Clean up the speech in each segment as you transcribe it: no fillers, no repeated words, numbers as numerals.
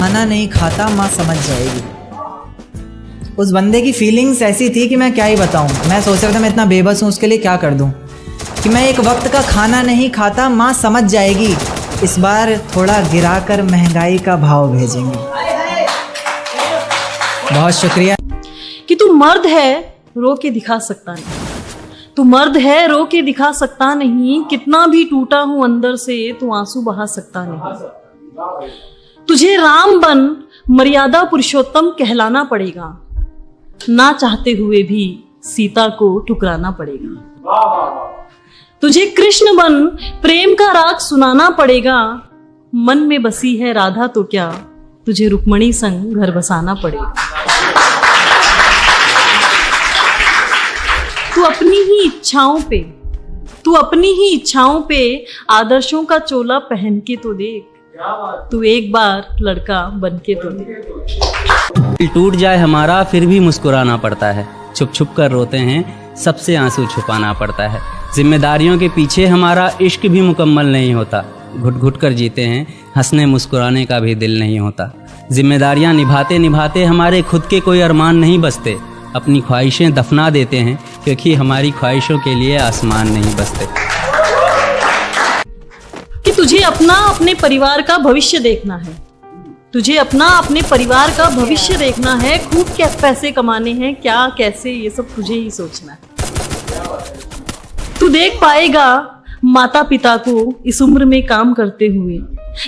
खाना नहीं खाता माँ समझ जाएगी। उस बंदे की फीलिंग्स ऐसी थी कि मैं क्या ही बताऊँ। मैं सोच रहा था मैं इतना बेबस हूँ, उसके लिए क्या कर दूँ कि मैं एक वक्त का खाना नहीं खाता माँ समझ जाएगी। इस बार थोड़ा गिराकर महंगाई का भाव भेजेंगे। बहुत शुक्रिया। कि तू मर्द है रो के दिखा सकता नहीं, तू मर्द है रो के दिखा सकता नहीं, कितना भी टूटा हूं अंदर से तू आंसू बहा सकता नहीं। तुझे राम बन मर्यादा पुरुषोत्तम कहलाना पड़ेगा, ना चाहते हुए भी सीता को ठुकराना पड़ेगा। तुझे कृष्ण बन प्रेम का राग सुनाना पड़ेगा, मन में बसी है राधा तो क्या तुझे रुक्मणी संग घर बसाना पड़ेगा। तू अपनी ही इच्छाओं पे आदर्शों का चोला पहन के तो देख, तू एक बार लड़का बन के तो देख। दिल टूट जाए हमारा फिर भी मुस्कुराना पड़ता है, छुप छुप कर रोते हैं सबसे आंसू छुपाना पड़ता है। जिम्मेदारियों के पीछे हमारा इश्क भी मुकम्मल नहीं होता, घुट घुट कर जीते हैं हंसने मुस्कुराने का भी दिल नहीं होता। जिम्मेदारियां निभाते निभाते हमारे खुद के कोई अरमान नहीं बसते, अपनी ख्वाहिशें दफना देते हैं क्योंकि हमारी ख्वाहिशों के लिए आसमान नहीं बसते। कि तुझे अपने परिवार का भविष्य देखना है, तुझे अपने परिवार का भविष्य देखना है, खूब क्या पैसे कमाने हैं, क्या कैसे ये सब तुझे ही सोचना है। तू देख पाएगा माता पिता को इस उम्र में काम करते हुए,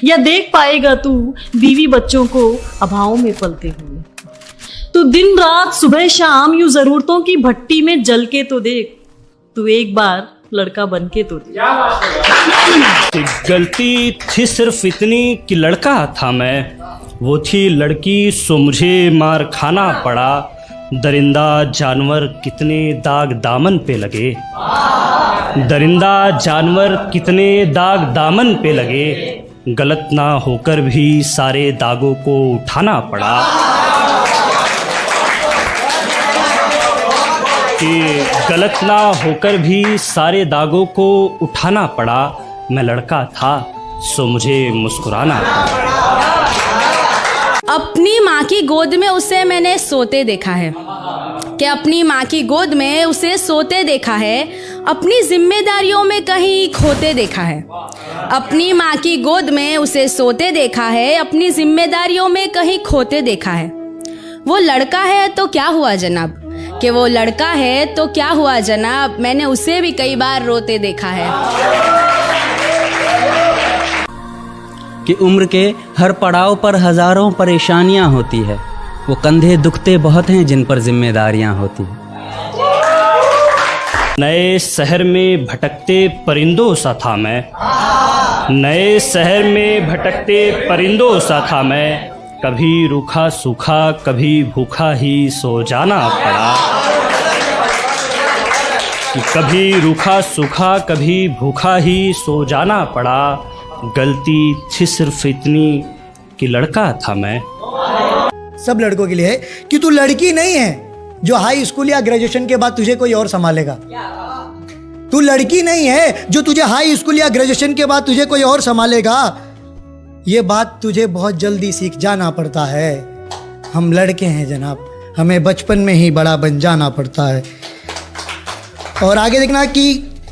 या देख पाएगा तू बीवी बच्चों को अभावों में पलते हुए। तू दिन रात सुबह शाम यूं जरूरतों की भट्टी में जल के तो देख, तू एक बार लड़का बन के तो देख। गलती थी सिर्फ इतनी कि लड़का था मैं, वो थी लड़की सो मुझे मार खाना पड़ा। दरिंदा जानवर कितने दाग दामन पे लगे, दरिंदा जानवर कितने दाग दामन पे लगे, गलत ना होकर भी सारे दागों को उठाना पड़ा। कि गलत ना होकर भी सारे दागों को उठाना पड़ा। मैं लड़का था सो मुझे मुस्कुराना पड़ा। अपनी माँ की गोद में उसे मैंने सोते देखा है, कि अपनी माँ की गोद में उसे सोते देखा है, अपनी जिम्मेदारियों में कहीं खोते देखा है। अपनी माँ की गोद में उसे सोते देखा है, अपनी जिम्मेदारियों में कहीं खोते देखा है। वो लड़का है तो क्या हुआ जनाब, कि वो लड़का है तो क्या हुआ जनाब, मैंने उसे भी कई बार रोते देखा है। कि उम्र के हर पड़ाव पर हजारों परेशानियां होती है, वो कंधे दुखते बहुत हैं जिन पर जिम्मेदारियां होती हैं। नए शहर में भटकते परिंदों सा था मैं, नए शहर में भटकते परिंदों सा था मैं, कभी रूखा सूखा कभी भूखा ही सो जाना पड़ा। कभी रूखा सूखा कभी भूखा ही सो जाना पड़ा। गलती थी सिर्फ इतनी कि लड़का था मैं। सब लड़कों के लिए है कि तू लड़की नहीं है जो हाई स्कूल या ग्रेजुएशन के बाद तुझे कोई और संभालेगा। तू लड़की नहीं है जो तुझे हाई स्कूल या ग्रेजुएशन के बाद तुझे कोई और संभालेगा। ये बात तुझे बहुत जल्दी सीख जाना पड़ता है। हम लड़के हैं जनाब, हमें बचपन में ही बड़ा बन जाना पड़ता है। और आगे देखना कि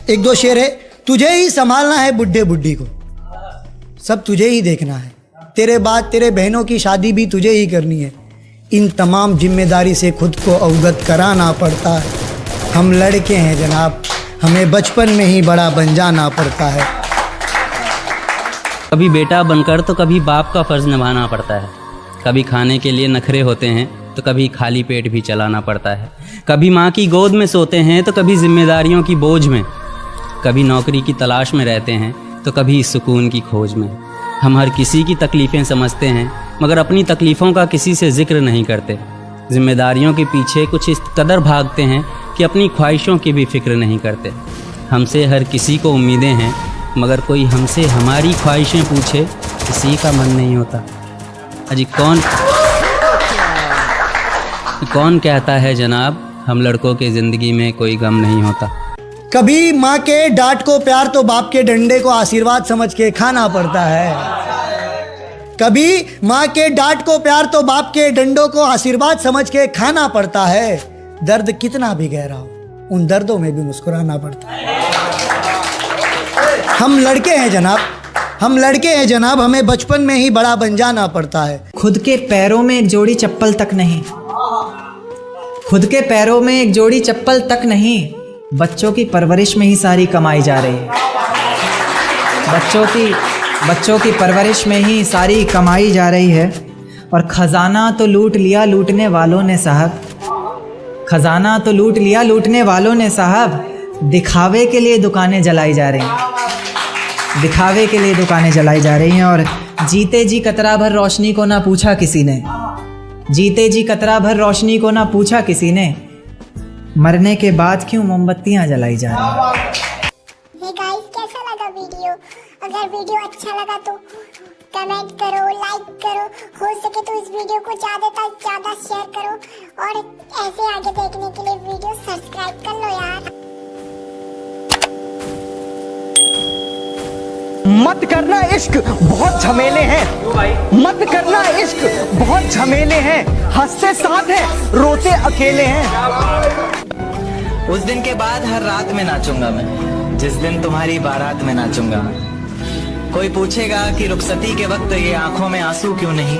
एक दो शेर है। तुझे ही संभालना है बुढ़े बुढ़ी को, सब तुझे ही देखना है। तेरे बाद तेरे बहनों की शादी भी तुझे ही करनी है। इन तमाम जिम्मेदारी से खुद को अवगत कराना पड़ता है। हम लड़के हैं जनाब, हमें बचपन में ही बड़ा बन जाना पड़ता है। कभी बेटा बनकर तो कभी बाप का फर्ज निभाना पड़ता है। कभी खाने के लिए नखरे होते हैं तो कभी खाली पेट भी चलाना पड़ता है। कभी माँ की गोद में सोते हैं तो कभी जिम्मेदारियों की बोझ में। कभी नौकरी की तलाश में रहते हैं तो कभी सुकून की खोज में। हम हर किसी की तकलीफ़ें समझते हैं मगर अपनी तकलीफ़ों का किसी से जिक्र नहीं करते। जिम्मेदारियों के पीछे कुछ इस कदर भागते हैं कि अपनी ख्वाहिशों की भी फिक्र नहीं करते। हमसे हर किसी को उम्मीदें हैं मगर कोई हमसे हमारी ख्वाहिशें पूछे किसी का मन नहीं होता। अजी कौन कहता है जनाब हम लड़कों के ज़िंदगी में कोई गम नहीं होता। कभी माँ के डांट को प्यार तो बाप के डंडे को आशीर्वाद समझ के खाना पड़ता है। कभी माँ के डांट को प्यार तो बाप के डंडों को आशीर्वाद समझ के खाना पड़ता है। दर्द कितना भी गहरा हो, उन दर्दों में भी मुस्कुराना पड़ता है। हम लड़के हैं जनाब, हम लड़के हैं जनाब, हमें बचपन में ही बड़ा बन जाना पड़ता है। खुद के पैरों में एक जोड़ी चप्पल तक नहीं, खुद के पैरों में एक जोड़ी चप्पल तक नहीं, बच्चों की परवरिश में ही सारी कमाई जा रही है। बच्चों की परवरिश में ही सारी कमाई जा रही है। और खजाना तो लूट लिया लूटने वालों ने साहब, खजाना तो लूट लिया लूटने वालों ने साहब, दिखावे के लिए दुकानें जलाई जा रही हैं, दिखावे के लिए दुकानें जलाई जा रही हैं। और जीते जी कतरा भर रोशनी को ना पूछा किसी ने, जीते जी कतरा भर रोशनी को ना पूछा किसी ने, मरने के बाद क्यों मोमबत्तियां जलाई जा रही हैं। हे गाइस, कैसा लगा वीडियो? अगर वीडियो अच्छा लगा तो कमेंट करो, लाइक करो, हो सके तो इस वीडियो को ज़्यादा से ज़्यादा शेयर करो और ऐसे आगे देखने के लिए वीडियो सब्सक्राइब कर लो यार। मत करना इश्क बहुत झमेले हैं, मत करना इश्क बहुत झमेले हैं, हंसते साथ हैं रोते अकेले हैं। उस दिन के बाद हर रात में नाचूंगा मैं, जिस दिन तुम्हारी बारात में नाचूंगा। कोई पूछेगा कि रुखसती के वक्त ये आंखों में आंसू क्यों नहीं,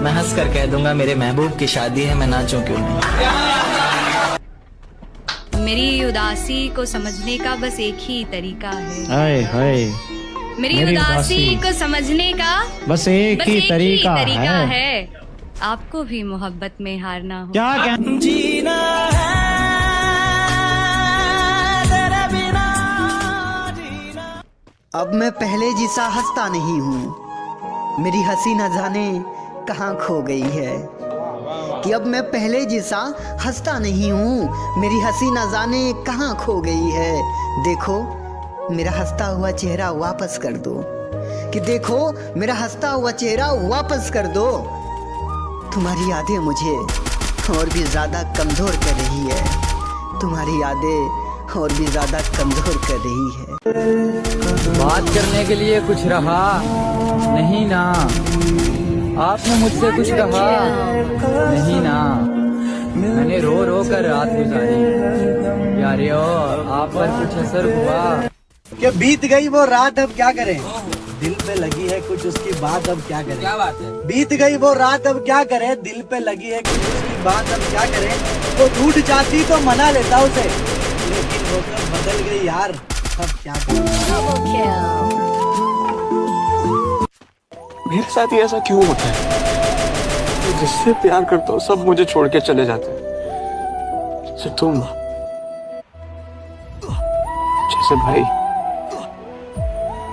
मैं हंस कर कह दूंगा मेरे महबूब की शादी है, मैं नाचूं क्यों नहीं। मेरी उदासी को समझने का बस एक ही तरीका है। हाय हाय, मेरी उदासी को समझने का बस एक ही तरीका है। आपको भी मोहब्बत में हारना हो। क्या जीना अब मैं पहले जैसा हंसता नहीं हूँ, मेरी हंसी न जाने कहाँ खो गई है। कि अब मैं पहले जैसा हंसता नहीं हूँ, मेरी हंसी न जाने कहाँ खो गई है। देखो मेरा हंसता हुआ चेहरा वापस कर दो, कि देखो मेरा हंसता हुआ चेहरा वापस कर दो। तुम्हारी यादें मुझे और भी ज़्यादा कमज़ोर कर रही है, तुम्हारी यादें और भी ज़्यादा कमज़ोर कर रही है। बात करने के लिए कुछ रहा नहीं ना, आपने मुझसे कुछ कहा नहीं ना, मैंने रो रो कर रात गुजारी यारियो, आप पर कुछ असर हुआ क्या? बीत गई वो रात अब क्या करें, दिल पे लगी है कुछ उसकी बात अब क्या करें। क्या बात है? बीत गई वो रात अब क्या करें, दिल पे लगी है कुछ उसकी बात अब क्या करें। वो रूठ जाती तो मना लेता उसे, लेकिन वो तो बदल गई यार, अब क्या करें। मेरे साथ ही ऐसा क्यों होता है? जिससे प्यार करता हूँ सब मुझे छोड़ के चले जाते हैं। जैसे तुम, जैसे भाई,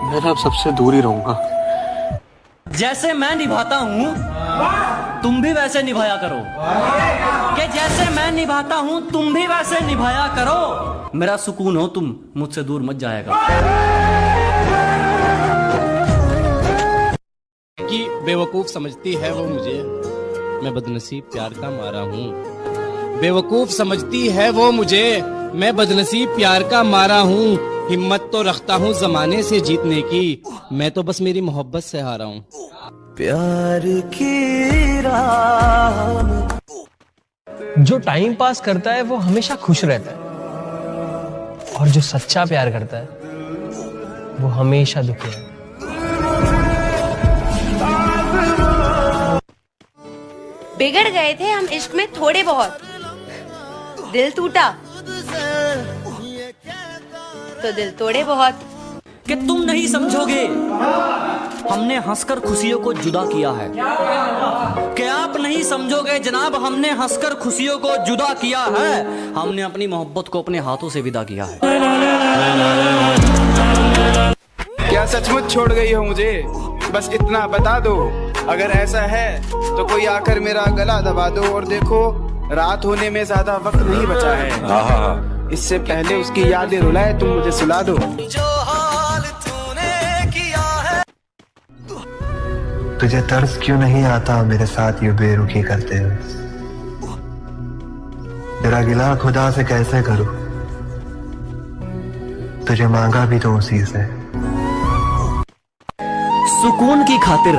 मैं अब सबसे दूर ही रहूंगा। जैसे मैं निभाता हूँ तुम भी वैसे निभाया करो, कि जैसे मैं निभाता हूँ तुम भी वैसे निभाया करो। मेरा सुकून हो तुम, मुझसे दूर मत जाएगा। कि बेवकूफ समझती है वो मुझे, मैं बदनसीब प्यार का मारा हूँ। बेवकूफ समझती है वो मुझे, मैं बदनसीब प्यार का मारा हूँ। हिम्मत तो रखता हूँ जमाने से जीतने की, मैं तो बस मेरी मोहब्बत से हारा हूँ। प्यार की राह में जो टाइम पास करता है वो हमेशा खुश रहता है, और जो सच्चा प्यार करता है वो हमेशा दुखी है। बिगड़ गए थे हम इश्क में थोड़े बहुत, दिल टूटा तो दिल तोड़े बहुत। कि तुम नहीं समझोगे हमने हंसकर खुशियों को जुदा किया है, कि आप नहीं समझोगे जनाब हमने हंसकर खुशियों को जुदा किया है। हमने अपनी मोहब्बत को अपने हाथों से विदा किया है। क्या सचमुच छोड़ गई हो मुझे, बस इतना बता दो। अगर ऐसा है तो कोई आकर मेरा गला दबा दो, और देखो रात होने में ज्यादा वक्त नहीं बचा है, इससे पहले उसकी यादें रुलाए तुम मुझे सुला दो। तुझे तरस क्यों नहीं आता मेरे साथ ये बेरुखी करते हुए, तेरा गिला खुदा से कैसे करूं, तुझे मांगा भी तो उसी से। सुकून की खातिर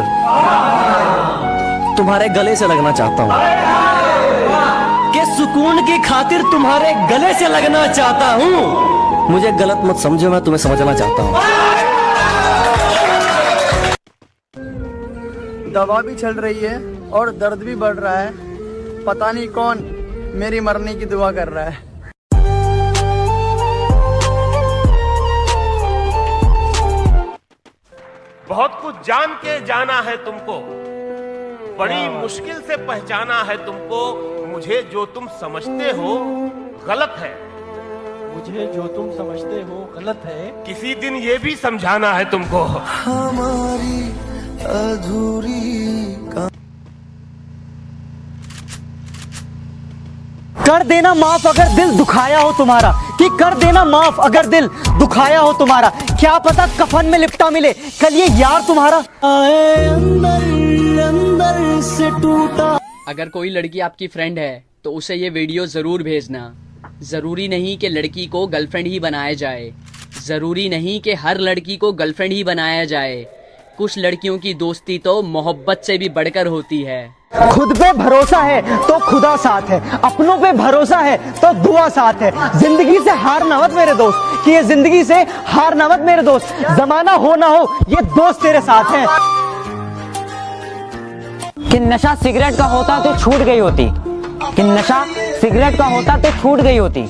तुम्हारे गले से लगना चाहता हूँ, कि सुकून की खातिर तुम्हारे गले से लगना चाहता हूँ। मुझे गलत मत समझो, मैं तुम्हें समझना चाहता हूँ। दवा भी चल रही है और दर्द भी बढ़ रहा है, पता नहीं कौन मेरी मरने की दुआ कर रहा है। बहुत कुछ जान के जाना है तुमको, बड़ी मुश्किल से पहचाना है तुमको। मुझे जो तुम समझते हो गलत है, मुझे जो तुम समझते हो गलत है। किसी दिन ये भी समझाना है तुमको। हमारी अधूरी कर देना माफ अगर दिल दुखाया हो तुम्हारा, कि कर देना माफ अगर दिल दुखाया हो तुम्हारा। क्या पता कफन में लिपटा मिले कल ये यार तुम्हारा। अंदर से टूटा। अगर कोई लड़की आपकी फ्रेंड है तो उसे ये वीडियो जरूर भेजना। जरूरी नहीं कि लड़की को गर्लफ्रेंड ही बनाया जाए, जरूरी नहीं कि हर लड़की को गर्लफ्रेंड ही बनाया जाए। कुछ लड़कियों की दोस्ती तो मोहब्बत से भी बढ़कर होती है। खुद पे भरोसा है तो खुदा साथ है, अपनों पे भरोसा है तो दुआ साथ है। जिंदगी से हार ना मत मेरे दोस्त, कि ये जिंदगी से हार ना मत मेरे दोस्त। जमाना हो ना हो ये दोस्त तेरे साथ हैं। कि नशा सिगरेट का होता तो छूट गई होती, कि नशा सिगरेट का होता तो छूट गई होती।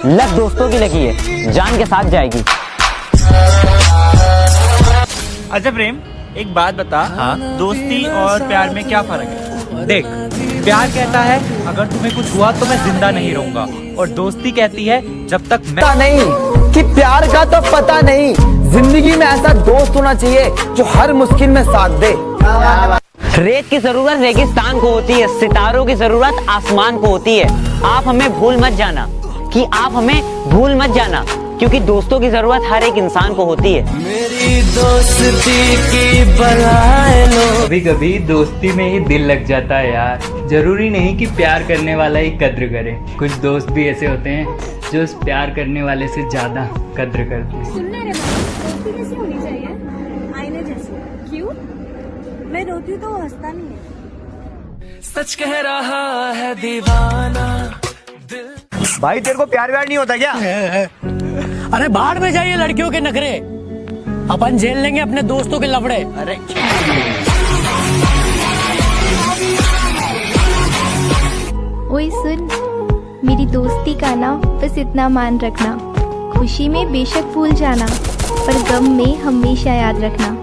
लत दोस्तों की लगी है, जान के साथ जाएगी। अच्छा प्रेम, एक बात बता, हाँ? दोस्ती और प्यार में क्या फर्क है? देख, प्यार कहता है अगर तुम्हें कुछ हुआ तो मैं जिंदा नहीं रहूंगा, और दोस्ती कहती है जब तक मैं पता नहीं कि प्यार का तो पता नहीं। जिंदगी में ऐसा दोस्त होना चाहिए जो हर मुश्किल में साथ दे। रेत की जरूरत रेगिस्तान को होती है, सितारों की जरूरत आसमान को होती है। आप हमें भूल मत जाना, कि आप हमें भूल मत जाना, क्योंकि दोस्तों की जरूरत हर एक इंसान को होती है। मेरी दोस्ती की बलाए लो। कभी कभी दोस्ती में ही दिल लग जाता है यार। जरूरी नहीं कि प्यार करने वाला ही कद्र करे, कुछ दोस्त भी ऐसे होते हैं जो उस प्यार करने वाले से ज्यादा कद्र करते हैं। सुनना रे बाबा, दोस्ती कैसी होनी चाहिए? आईने जैसी। क्यों? मैं रोती हूँ तो वो हंसता नहीं है। सच कह रहा है दीवाना। भाई तेरे को प्यार व्यार नहीं होता क्या? अरे बाहर में जाइए लड़कियों के नखरे, अपन झेल लेंगे अपने दोस्तों के लफड़े। अरे ओए सुन, मेरी दोस्ती का ना बस इतना मान रखना। खुशी में बेशक भूल जाना, पर गम में हमेशा याद रखना।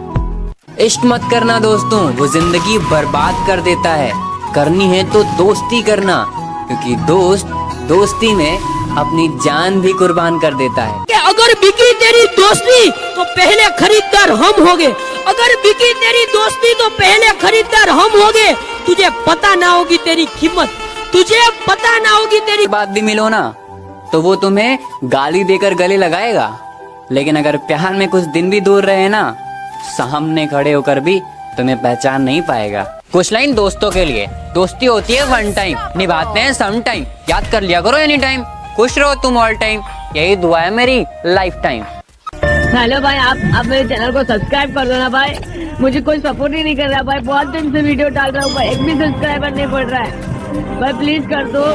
इश्क मत करना दोस्तों, वो जिंदगी बर्बाद कर देता है। करनी है तो दोस्ती करना, क्योंकि दोस्त दोस्ती में अपनी जान भी कुर्बान कर देता है। कि अगर बिकी तेरी दोस्ती तो पहले खरीदार हम होंगे, अगर बिकी तेरी दोस्ती तो पहले खरीदार हम होंगे। तुझे पता ना होगी तेरी कीमत, तुझे पता ना होगी तेरी बात भी मिलो ना तो वो तुम्हें गाली देकर गले लगाएगा, लेकिन अगर प्यार में कुछ दिन भी दूर रहे ना, सामने खड़े होकर भी तुम्हें पहचान नहीं पाएगा। कुछ लाइन दोस्तों के लिए, दोस्ती होती है वन टाइम, निभाते हैं सम टाइम। याद कर लिया करो एनी टाइम, खुश रहो तुम ऑल टाइम, यही दुआ है मेरी लाइफ टाइम। हेलो भाई, आप मेरे चैनल को सब्सक्राइब कर दो ना भाई, मुझे कोई सपोर्ट ही नहीं कर रहा भाई। बहुत दिन से वीडियो डाल रहा हूँ भाई, एक भी सब्सक्राइबर नहीं पड़ रहा है भाई, प्लीज कर दो।